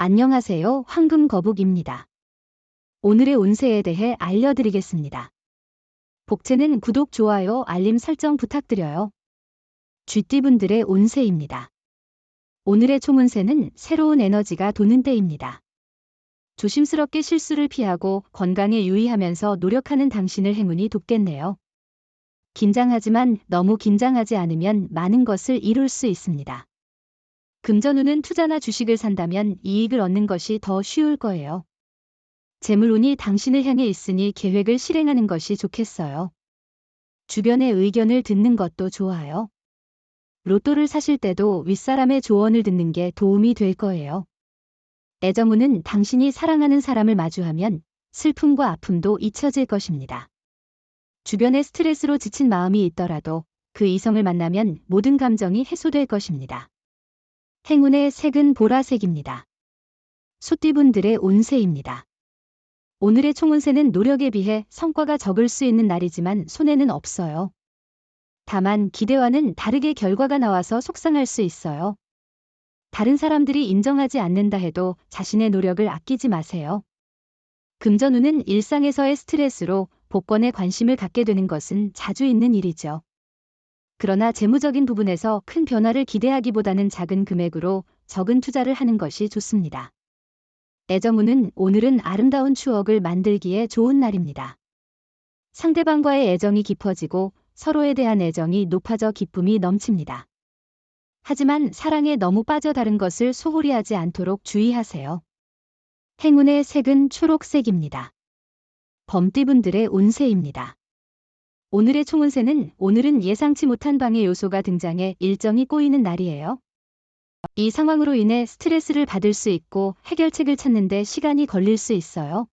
안녕하세요. 황금거북입니다. 오늘의 운세에 대해 알려드리겠습니다. 복채는 구독, 좋아요, 알림 설정 부탁드려요. 쥐띠분들의 운세입니다. 오늘의 총운세는 새로운 에너지가 도는 때입니다. 조심스럽게 실수를 피하고 건강에 유의하면서 노력하는 당신을 행운이 돕겠네요. 긴장하지만 너무 긴장하지 않으면 많은 것을 이룰 수 있습니다. 금전운은 투자나 주식을 산다면 이익을 얻는 것이 더 쉬울 거예요. 재물운이 당신을 향해 있으니 계획을 실행하는 것이 좋겠어요. 주변의 의견을 듣는 것도 좋아요. 로또를 사실 때도 윗사람의 조언을 듣는 게 도움이 될 거예요. 애정운은 당신이 사랑하는 사람을 마주하면 슬픔과 아픔도 잊혀질 것입니다. 주변의 스트레스로 지친 마음이 있더라도 그 이성을 만나면 모든 감정이 해소될 것입니다. 행운의 색은 보라색입니다. 소띠분들의 운세입니다. 오늘의 총운세는 노력에 비해 성과가 적을 수 있는 날이지만 손해는 없어요. 다만 기대와는 다르게 결과가 나와서 속상할 수 있어요. 다른 사람들이 인정하지 않는다 해도 자신의 노력을 아끼지 마세요. 금전운은 일상에서의 스트레스로 복권에 관심을 갖게 되는 것은 자주 있는 일이죠. 그러나 재무적인 부분에서 큰 변화를 기대하기보다는 작은 금액으로 적은 투자를 하는 것이 좋습니다. 애정운은 오늘은 아름다운 추억을 만들기에 좋은 날입니다. 상대방과의 애정이 깊어지고 서로에 대한 애정이 높아져 기쁨이 넘칩니다. 하지만 사랑에 너무 빠져 다른 것을 소홀히 하지 않도록 주의하세요. 행운의 색은 초록색입니다. 범띠분들의 운세입니다. 오늘의 총운세는 오늘은 예상치 못한 방해 요소가 등장해 일정이 꼬이는 날이에요. 이 상황으로 인해 스트레스를 받을 수 있고 해결책을 찾는데 시간이 걸릴 수 있어요.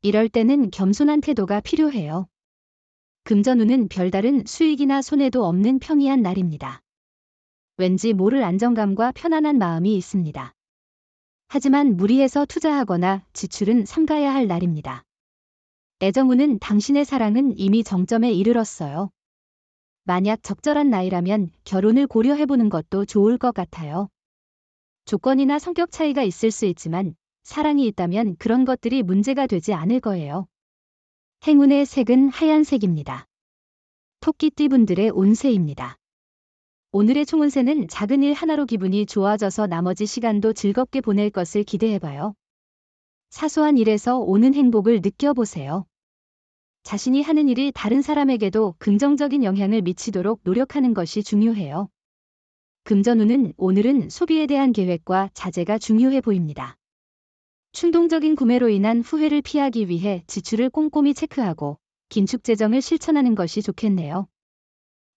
이럴 때는 겸손한 태도가 필요해요. 금전운은 별다른 수익이나 손해도 없는 평이한 날입니다. 왠지 모를 안정감과 편안한 마음이 있습니다. 하지만 무리해서 투자하거나 지출은 삼가야 할 날입니다. 애정운은 당신의 사랑은 이미 정점에 이르렀어요. 만약 적절한 나이라면 결혼을 고려해보는 것도 좋을 것 같아요. 조건이나 성격 차이가 있을 수 있지만 사랑이 있다면 그런 것들이 문제가 되지 않을 거예요. 행운의 색은 하얀색입니다. 토끼띠분들의 운세입니다. 오늘의 총운세는 작은 일 하나로 기분이 좋아져서 나머지 시간도 즐겁게 보낼 것을 기대해봐요. 사소한 일에서 오는 행복을 느껴보세요. 자신이 하는 일이 다른 사람에게도 긍정적인 영향을 미치도록 노력하는 것이 중요해요. 금전운은 오늘은 소비에 대한 계획과 자제가 중요해 보입니다. 충동적인 구매로 인한 후회를 피하기 위해 지출을 꼼꼼히 체크하고 긴축 재정을 실천하는 것이 좋겠네요.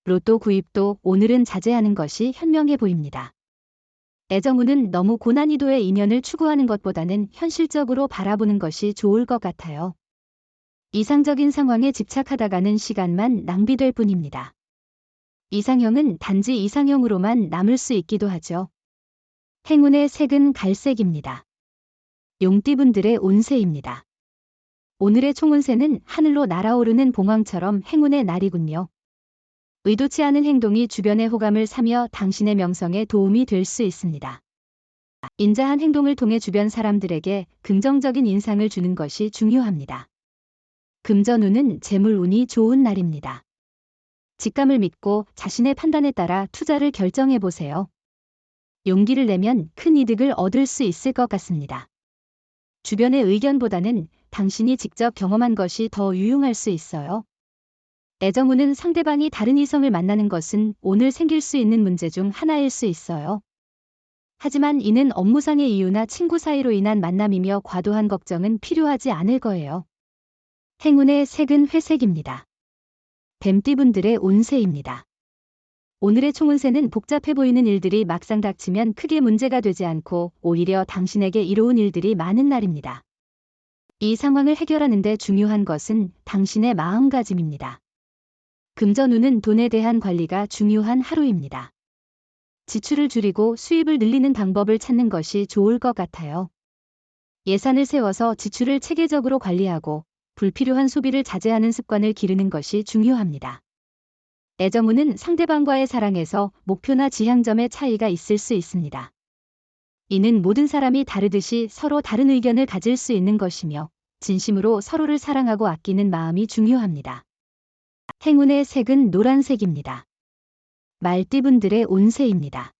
로또 구입도 오늘은 자제하는 것이 현명해 보입니다. 애정운은 너무 고난이도의 인연을 추구하는 것보다는 현실적으로 바라보는 것이 좋을 것 같아요. 이상적인 상황에 집착하다가는 시간만 낭비될 뿐입니다. 이상형은 단지 이상형으로만 남을 수 있기도 하죠. 행운의 색은 갈색입니다. 용띠분들의 운세입니다. 오늘의 총운세는 하늘로 날아오르는 봉황처럼 행운의 날이군요. 의도치 않은 행동이 주변의 호감을 사며 당신의 명성에 도움이 될 수 있습니다. 인자한 행동을 통해 주변 사람들에게 긍정적인 인상을 주는 것이 중요합니다. 금전운은 재물운이 좋은 날입니다. 직감을 믿고 자신의 판단에 따라 투자를 결정해 보세요. 용기를 내면 큰 이득을 얻을 수 있을 것 같습니다. 주변의 의견보다는 당신이 직접 경험한 것이 더 유용할 수 있어요. 애정운은 상대방이 다른 이성을 만나는 것은 오늘 생길 수 있는 문제 중 하나일 수 있어요. 하지만 이는 업무상의 이유나 친구 사이로 인한 만남이며 과도한 걱정은 필요하지 않을 거예요. 행운의 색은 회색입니다. 뱀띠분들의 운세입니다. 오늘의 총운세는 복잡해 보이는 일들이 막상 닥치면 크게 문제가 되지 않고 오히려 당신에게 이로운 일들이 많은 날입니다. 이 상황을 해결하는 데 중요한 것은 당신의 마음가짐입니다. 금전운은 돈에 대한 관리가 중요한 하루입니다. 지출을 줄이고 수입을 늘리는 방법을 찾는 것이 좋을 것 같아요. 예산을 세워서 지출을 체계적으로 관리하고 불필요한 소비를 자제하는 습관을 기르는 것이 중요합니다. 애정운은 상대방과의 사랑에서 목표나 지향점의 차이가 있을 수 있습니다. 이는 모든 사람이 다르듯이 서로 다른 의견을 가질 수 있는 것이며 진심으로 서로를 사랑하고 아끼는 마음이 중요합니다. 행운의 색은 노란색입니다. 말띠분들의 운세입니다.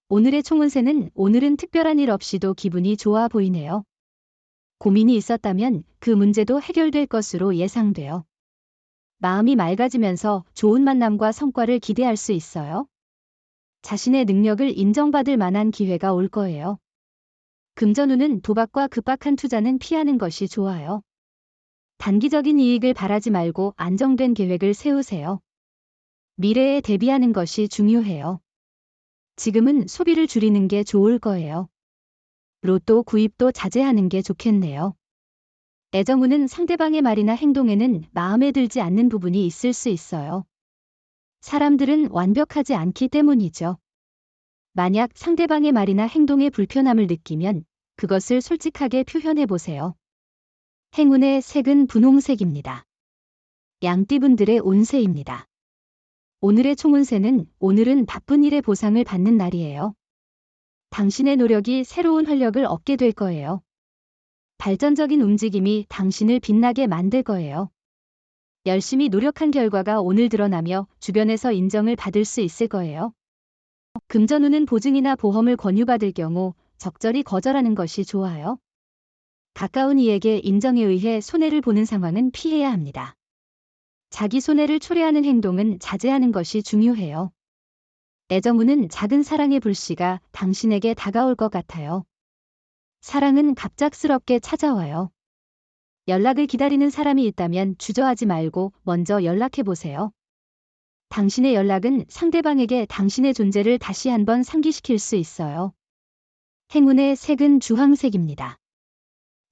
오늘의 총운세는 오늘은 특별한 일 없이도 기분이 좋아 보이네요. 고민이 있었다면 그 문제도 해결될 것으로 예상돼요. 마음이 맑아지면서 좋은 만남과 성과를 기대할 수 있어요. 자신의 능력을 인정받을 만한 기회가 올 거예요. 금전운은 도박과 급박한 투자는 피하는 것이 좋아요. 단기적인 이익을 바라지 말고 안정된 계획을 세우세요. 미래에 대비하는 것이 중요해요. 지금은 소비를 줄이는 게 좋을 거예요. 로또 구입도 자제하는 게 좋겠네요. 애정운은 상대방의 말이나 행동에는 마음에 들지 않는 부분이 있을 수 있어요. 사람들은 완벽하지 않기 때문이죠. 만약 상대방의 말이나 행동에 불편함을 느끼면 그것을 솔직하게 표현해 보세요. 행운의 색은 분홍색입니다. 양띠분들의 운세입니다. 오늘의 총운세는 오늘은 바쁜 일의 보상을 받는 날이에요. 당신의 노력이 새로운 활력을 얻게 될 거예요. 발전적인 움직임이 당신을 빛나게 만들 거예요. 열심히 노력한 결과가 오늘 드러나며 주변에서 인정을 받을 수 있을 거예요. 금전운은 보증이나 보험을 권유받을 경우 적절히 거절하는 것이 좋아요. 가까운 이에게 인정에 의해 손해를 보는 상황은 피해야 합니다. 자기 손해를 초래하는 행동은 자제하는 것이 중요해요. 애정운은 작은 사랑의 불씨가 당신에게 다가올 것 같아요. 사랑은 갑작스럽게 찾아와요. 연락을 기다리는 사람이 있다면 주저하지 말고 먼저 연락해 보세요. 당신의 연락은 상대방에게 당신의 존재를 다시 한번 상기시킬 수 있어요. 행운의 색은 주황색입니다.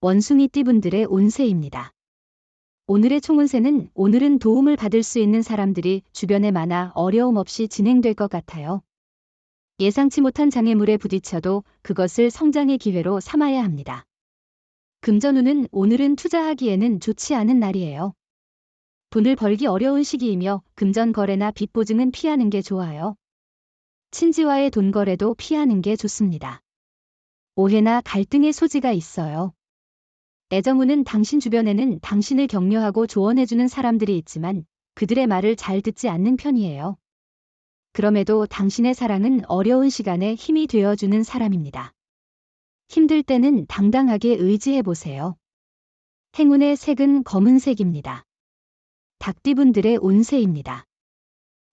원숭이띠분들의 운세입니다. 오늘의 총운세는 오늘은 도움을 받을 수 있는 사람들이 주변에 많아 어려움 없이 진행될 것 같아요. 예상치 못한 장애물에 부딪혀도 그것을 성장의 기회로 삼아야 합니다. 금전운은 오늘은 투자하기에는 좋지 않은 날이에요. 돈을 벌기 어려운 시기이며 금전 거래나 빚 보증은 피하는 게 좋아요. 친지와의 돈 거래도 피하는 게 좋습니다. 오해나 갈등의 소지가 있어요. 애정운은 당신 주변에는 당신을 격려하고 조언해주는 사람들이 있지만 그들의 말을 잘 듣지 않는 편이에요. 그럼에도 당신의 사랑은 어려운 시간에 힘이 되어주는 사람입니다. 힘들 때는 당당하게 의지해보세요. 행운의 색은 검은색입니다. 닭띠분들의 운세입니다.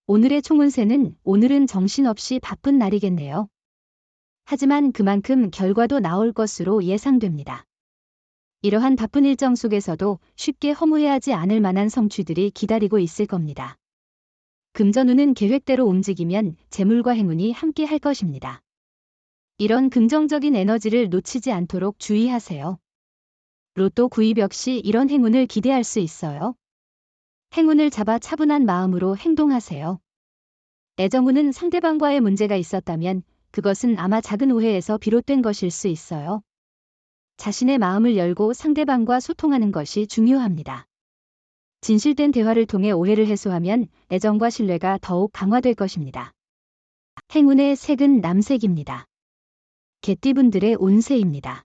오늘의 총운세는 오늘은 정신없이 바쁜 날이겠네요. 하지만 그만큼 결과도 나올 것으로 예상됩니다. 이러한 바쁜 일정 속에서도 쉽게 허무해하지 않을 만한 성취들이 기다리고 있을 겁니다. 금전운은 계획대로 움직이면 재물과 행운이 함께 할 것입니다. 이런 긍정적인 에너지를 놓치지 않도록 주의하세요. 로또 구입 역시 이런 행운을 기대할 수 있어요. 행운을 잡아 차분한 마음으로 행동하세요. 애정운은 상대방과의 문제가 있었다면 그것은 아마 작은 오해에서 비롯된 것일 수 있어요. 자신의 마음을 열고 상대방과 소통하는 것이 중요합니다. 진실된 대화를 통해 오해를 해소하면 애정과 신뢰가 더욱 강화될 것입니다. 행운의 색은 남색입니다. 개띠분들의 운세입니다.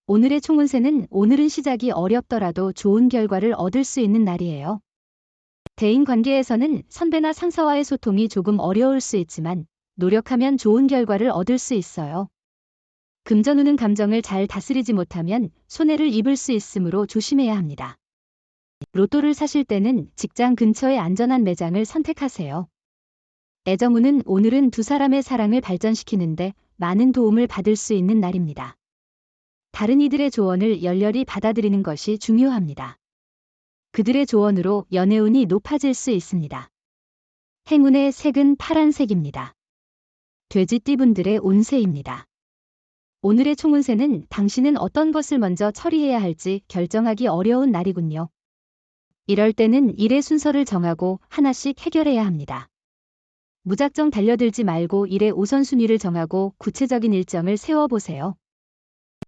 오늘의 총운세는 오늘은 시작이 어렵더라도 좋은 결과를 얻을 수 있는 날이에요. 대인 관계에서는 선배나 상사와의 소통이 조금 어려울 수 있지만 노력하면 좋은 결과를 얻을 수 있어요. 금전운은 감정을 잘 다스리지 못하면 손해를 입을 수 있으므로 조심해야 합니다. 로또를 사실 때는 직장 근처의 안전한 매장을 선택하세요. 애정운은 오늘은 두 사람의 사랑을 발전시키는데 많은 도움을 받을 수 있는 날입니다. 다른 이들의 조언을 열렬히 받아들이는 것이 중요합니다. 그들의 조언으로 연애운이 높아질 수 있습니다. 행운의 색은 파란색입니다. 돼지띠분들의 운세입니다. 오늘의 총운세는 당신은 어떤 것을 먼저 처리해야 할지 결정하기 어려운 날이군요. 이럴 때는 일의 순서를 정하고 하나씩 해결해야 합니다. 무작정 달려들지 말고 일의 우선순위를 정하고 구체적인 일정을 세워보세요.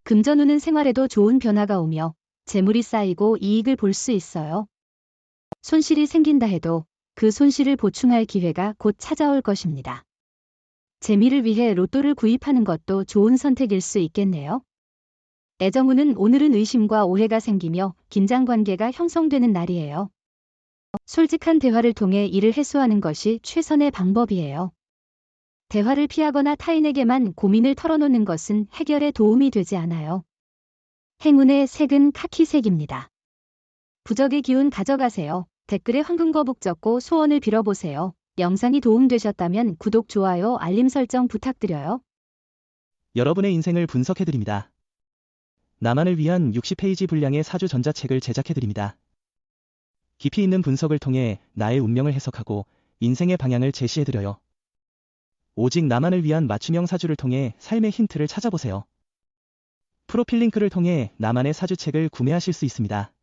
금전운은 생활에도 좋은 변화가 오며 재물이 쌓이고 이익을 볼 수 있어요. 손실이 생긴다 해도 그 손실을 보충할 기회가 곧 찾아올 것입니다. 재미를 위해 로또를 구입하는 것도 좋은 선택일 수 있겠네요. 애정운은 오늘은 의심과 오해가 생기며 긴장 관계가 형성되는 날이에요. 솔직한 대화를 통해 이를 해소하는 것이 최선의 방법이에요. 대화를 피하거나 타인에게만 고민을 털어놓는 것은 해결에 도움이 되지 않아요. 행운의 색은 카키색입니다. 부적의 기운 가져가세요. 댓글에 황금거북 적고 소원을 빌어보세요. 영상이 도움되셨다면 구독, 좋아요, 알림 설정 부탁드려요. 여러분의 인생을 분석해드립니다. 나만을 위한 60페이지 분량의 사주 전자책을 제작해드립니다. 깊이 있는 분석을 통해 나의 운명을 해석하고 인생의 방향을 제시해드려요. 오직 나만을 위한 맞춤형 사주를 통해 삶의 힌트를 찾아보세요. 프로필 링크를 통해 나만의 사주책을 구매하실 수 있습니다.